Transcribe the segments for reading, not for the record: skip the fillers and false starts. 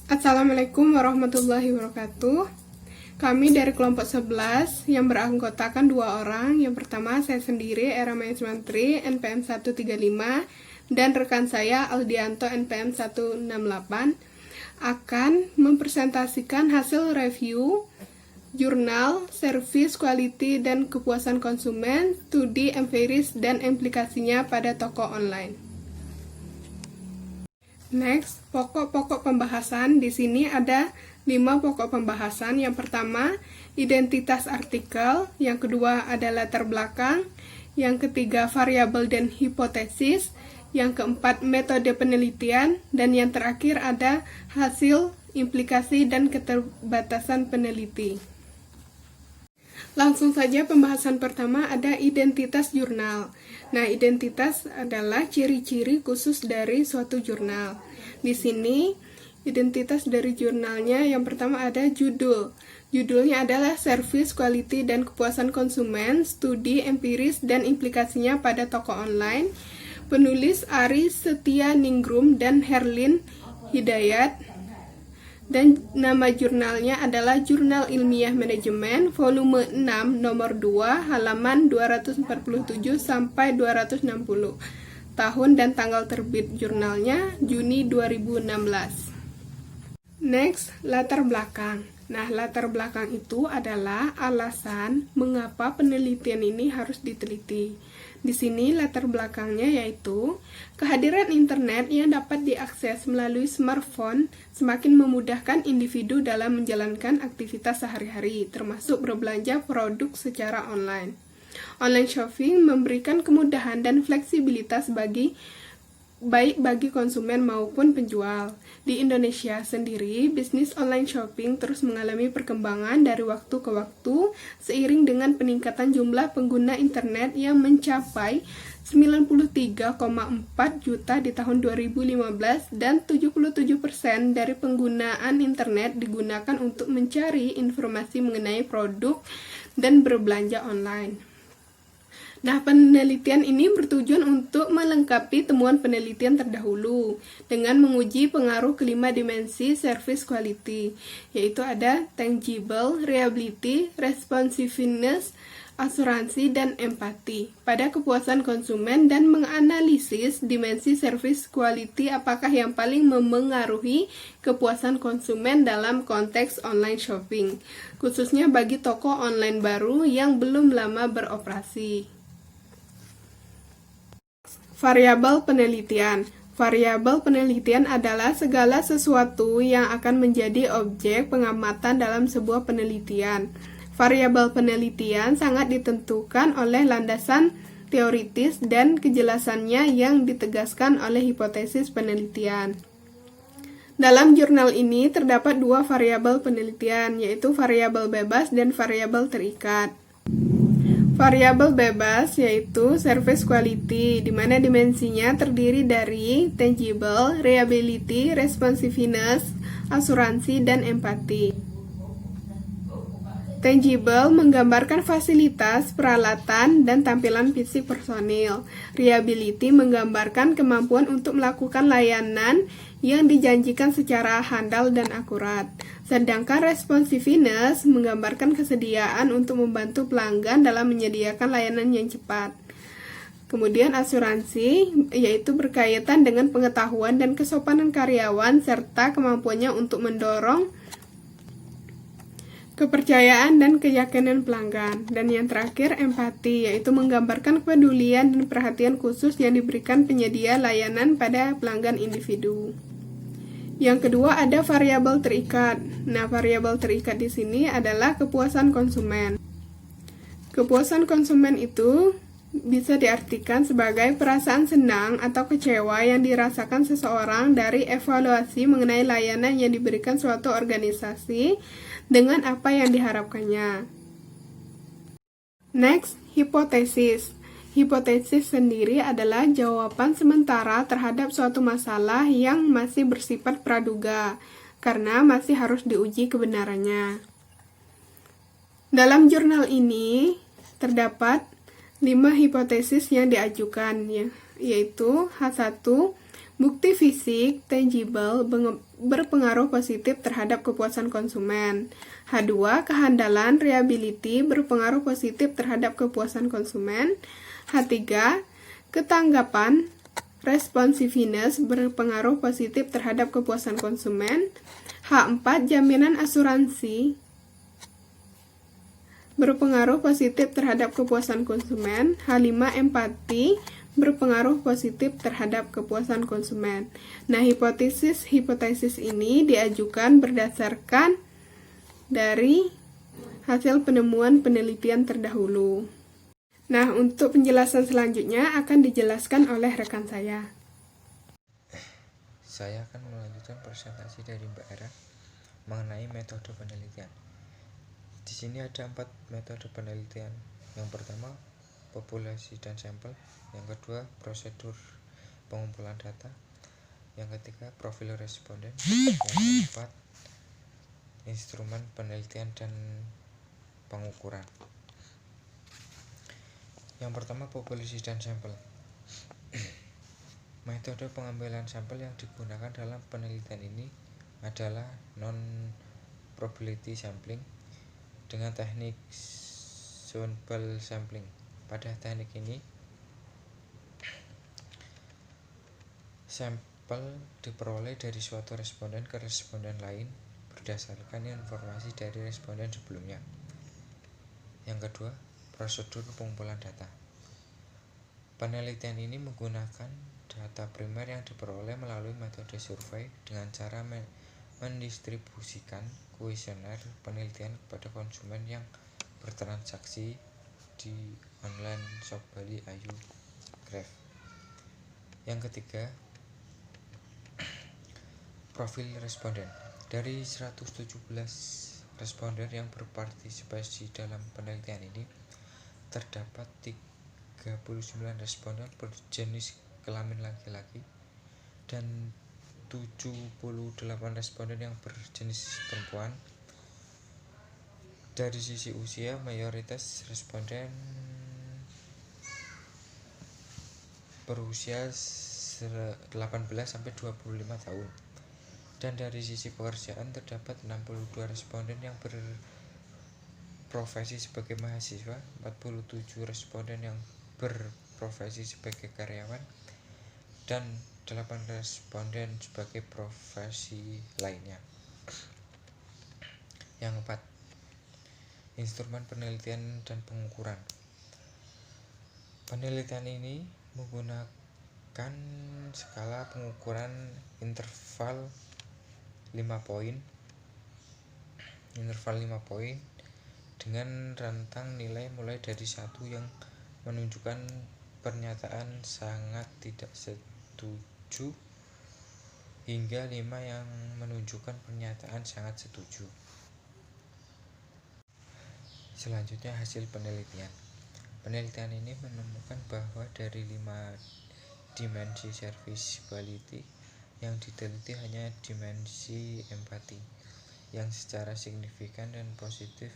Assalamualaikum warahmatullahi wabarakatuh. Kami dari kelompok 11 yang beranggotakan 2 orang. Yang pertama saya sendiri, Era Maismantri, NPM 135, dan rekan saya, Aldianto, NPM 168, akan mempresentasikan hasil review jurnal, service, quality, dan kepuasan konsumen, studi empiris, dan implikasinya pada toko online. Next, pokok-pokok pembahasan. Di sini ada 5 pokok pembahasan. Yang pertama, identitas artikel. Yang kedua, ada latar belakang. Yang ketiga, variabel dan hipotesis. Yang keempat, metode penelitian. Dan yang terakhir ada hasil, implikasi, dan keterbatasan peneliti. Langsung saja pembahasan pertama ada identitas jurnal. Nah, identitas adalah ciri-ciri khusus dari suatu jurnal. Di sini, identitas dari jurnalnya yang pertama ada judul. Judulnya adalah Service, Quality, dan Kepuasan Konsumen, Studi Empiris dan Implikasinya pada Toko Online. Penulis Ari Setia Ningrum dan Herlin Hidayat. Dan nama jurnalnya adalah Jurnal Ilmiah Manajemen, volume 6, nomor 2, halaman 247 sampai 260. Tahun dan tanggal terbit jurnalnya Juni 2016. Next, latar belakang. Nah, latar belakang itu adalah alasan mengapa penelitian ini harus diteliti. Di sini latar belakangnya yaitu kehadiran internet yang dapat diakses melalui smartphone semakin memudahkan individu dalam menjalankan aktivitas sehari-hari, termasuk berbelanja produk secara online. Online shopping memberikan kemudahan dan fleksibilitas baik bagi konsumen maupun penjual. Di Indonesia sendiri, bisnis online shopping terus mengalami perkembangan dari waktu ke waktu seiring dengan peningkatan jumlah pengguna internet yang mencapai 93,4 juta di tahun 2015 dan 77% dari penggunaan internet digunakan untuk mencari informasi mengenai produk dan berbelanja online. Nah, penelitian ini bertujuan untuk melengkapi temuan penelitian terdahulu dengan menguji pengaruh kelima dimensi service quality, yaitu ada tangible, reliability, responsiveness, asuransi, dan empati pada kepuasan konsumen dan menganalisis dimensi service quality apakah yang paling memengaruhi kepuasan konsumen dalam konteks online shopping, khususnya bagi toko online baru yang belum lama beroperasi. Variabel penelitian. Variabel penelitian adalah segala sesuatu yang akan menjadi objek pengamatan dalam sebuah penelitian. Variabel penelitian sangat ditentukan oleh landasan teoritis dan kejelasannya yang ditegaskan oleh hipotesis penelitian. Dalam jurnal ini terdapat 2 variabel penelitian, yaitu variabel bebas dan variabel terikat. Variabel bebas yaitu service quality, di mana dimensinya terdiri dari tangible, reliability, responsiveness, asuransi, dan empati. Tangible menggambarkan fasilitas, peralatan, dan tampilan fisik personil. Reliability menggambarkan kemampuan untuk melakukan layanan yang dijanjikan secara handal dan akurat. Sedangkan responsiveness menggambarkan kesediaan untuk membantu pelanggan dalam menyediakan layanan yang cepat. Kemudian asuransi, yaitu berkaitan dengan pengetahuan dan kesopanan karyawan serta kemampuannya untuk mendorong kepercayaan dan keyakinan pelanggan. Dan yang terakhir, empati, yaitu menggambarkan kepedulian dan perhatian khusus yang diberikan penyedia layanan pada pelanggan individu. Yang kedua ada variabel terikat. Nah, variabel terikat di sini adalah kepuasan konsumen. Kepuasan konsumen itu bisa diartikan sebagai perasaan senang atau kecewa yang dirasakan seseorang dari evaluasi mengenai layanan yang diberikan suatu organisasi dengan apa yang diharapkannya. Next, hipotesis. Hipotesis sendiri adalah jawaban sementara terhadap suatu masalah yang masih bersifat praduga, karena masih harus diuji kebenarannya. Dalam jurnal ini, terdapat 5 hipotesis yang diajukan, yaitu H1, Bukti fisik, tangible, berpengaruh positif terhadap kepuasan konsumen. H2, kehandalan, reliability, berpengaruh positif terhadap kepuasan konsumen. H3, ketanggapan, responsiveness, berpengaruh positif terhadap kepuasan konsumen. H4, jaminan asuransi, berpengaruh positif terhadap kepuasan konsumen. H5, empati, berpengaruh positif terhadap kepuasan konsumen. Nah, hipotesis ini diajukan berdasarkan dari hasil penemuan penelitian terdahulu. Nah, untuk penjelasan selanjutnya akan dijelaskan oleh rekan saya. Saya akan melanjutkan presentasi dari Mbak Era mengenai metode penelitian. Di sini ada 4 metode penelitian. Yang pertama, populasi dan sampel. Yang kedua, prosedur pengumpulan data. Yang ketiga, profil responden. Yang keempat, instrumen penelitian dan pengukuran. Yang pertama, populasi dan sampel. Metode pengambilan sampel yang digunakan dalam penelitian ini adalah non-probability sampling dengan teknik sample sampling. Pada teknik ini, sampel diperoleh dari suatu responden ke responden lain berdasarkan informasi dari responden sebelumnya. Yang kedua, prosedur pengumpulan data. Penelitian ini menggunakan data primer yang diperoleh melalui metode survei dengan cara mendistribusikan kuesioner penelitian kepada konsumen yang bertransaksi di online shop Bali Ayu Graph. Yang ketiga, profil responden. Dari 117 responden yang berpartisipasi dalam penelitian ini, terdapat 39 responden berjenis kelamin laki-laki dan 78 responden yang berjenis perempuan. Dari sisi usia, mayoritas responden berusia 18 sampai 25 tahun. Dan dari sisi pekerjaan terdapat 62 responden yang berprofesi sebagai mahasiswa, 47 responden yang berprofesi sebagai karyawan, dan 8 responden sebagai profesi lainnya. Yang keempat, instrumen penelitian dan pengukuran. Penelitian ini menggunakan skala pengukuran interval 5 poin dengan rentang nilai mulai dari 1 yang menunjukkan pernyataan sangat tidak setuju hingga 5 yang menunjukkan pernyataan sangat setuju. Selanjutnya, hasil penelitian. Penelitian ini menemukan bahwa dari 5 dimensi service quality yang diteliti hanya dimensi empati yang secara signifikan dan positif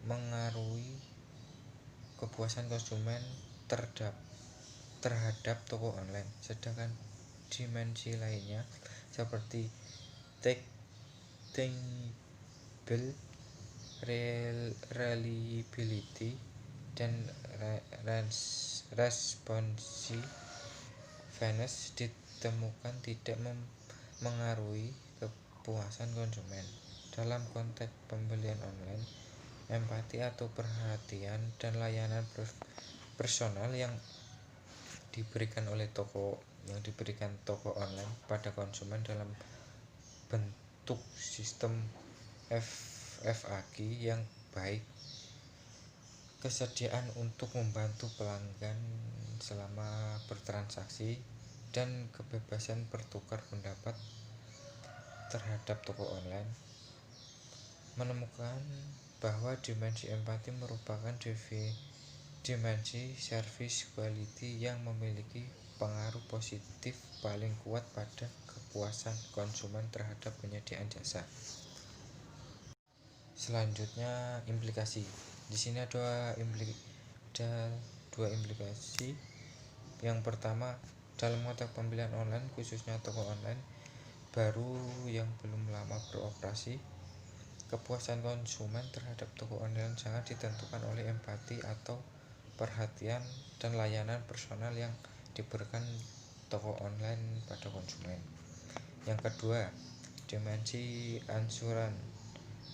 mengaruhi kepuasan konsumen terhadap toko online, sedangkan dimensi lainnya seperti tangible, reliability, dan responsiveness ditemukan tidak mengaruhi kepuasan konsumen. Dalam konteks pembelian online, empati atau perhatian dan layanan personal yang diberikan toko online pada konsumen dalam bentuk sistem FAQ yang baik, kesediaan untuk membantu pelanggan selama bertransaksi, dan kebebasan bertukar pendapat terhadap toko online, menemukan bahwa dimensi empati merupakan dimensi service quality yang memiliki pengaruh positif paling kuat pada kepuasan konsumen terhadap penyediaan jasa. Selanjutnya, implikasi. Di sini ada dua implikasi Yang pertama, dalam konteks pembelian online, khususnya toko online baru yang belum lama beroperasi, kepuasan konsumen terhadap toko online sangat ditentukan oleh empati atau perhatian dan layanan personal yang diberikan toko online pada konsumen. Yang kedua, dimensi ansuran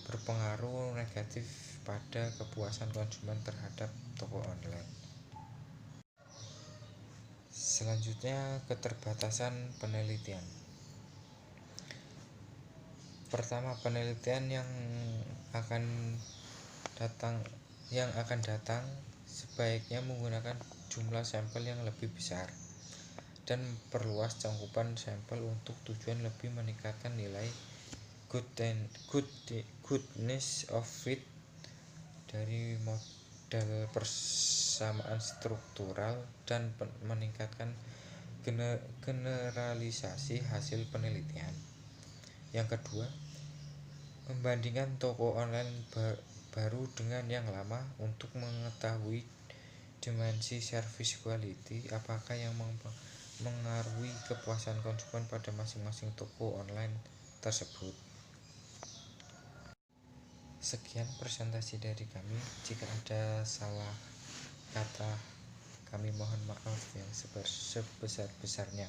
berpengaruh negatif pada kepuasan konsumen terhadap toko online. Selanjutnya, keterbatasan penelitian. Pertama, penelitian yang akan datang sebaiknya menggunakan jumlah sampel yang lebih besar dan perluas cakupan sampel untuk tujuan lebih meningkatkan nilai goodness of fit dari model persamaan struktural dan meningkatkan generalisasi hasil penelitian. Yang kedua, membandingkan toko online baru dengan yang lama untuk mengetahui dimensi service quality, apakah yang mengaruhi kepuasan konsumen pada masing-masing toko online tersebut. Sekian presentasi dari kami. Jika ada salah kata, kami mohon maaf yang sebesar-besarnya.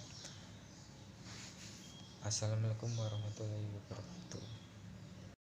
Assalamualaikum warahmatullahi wabarakatuh.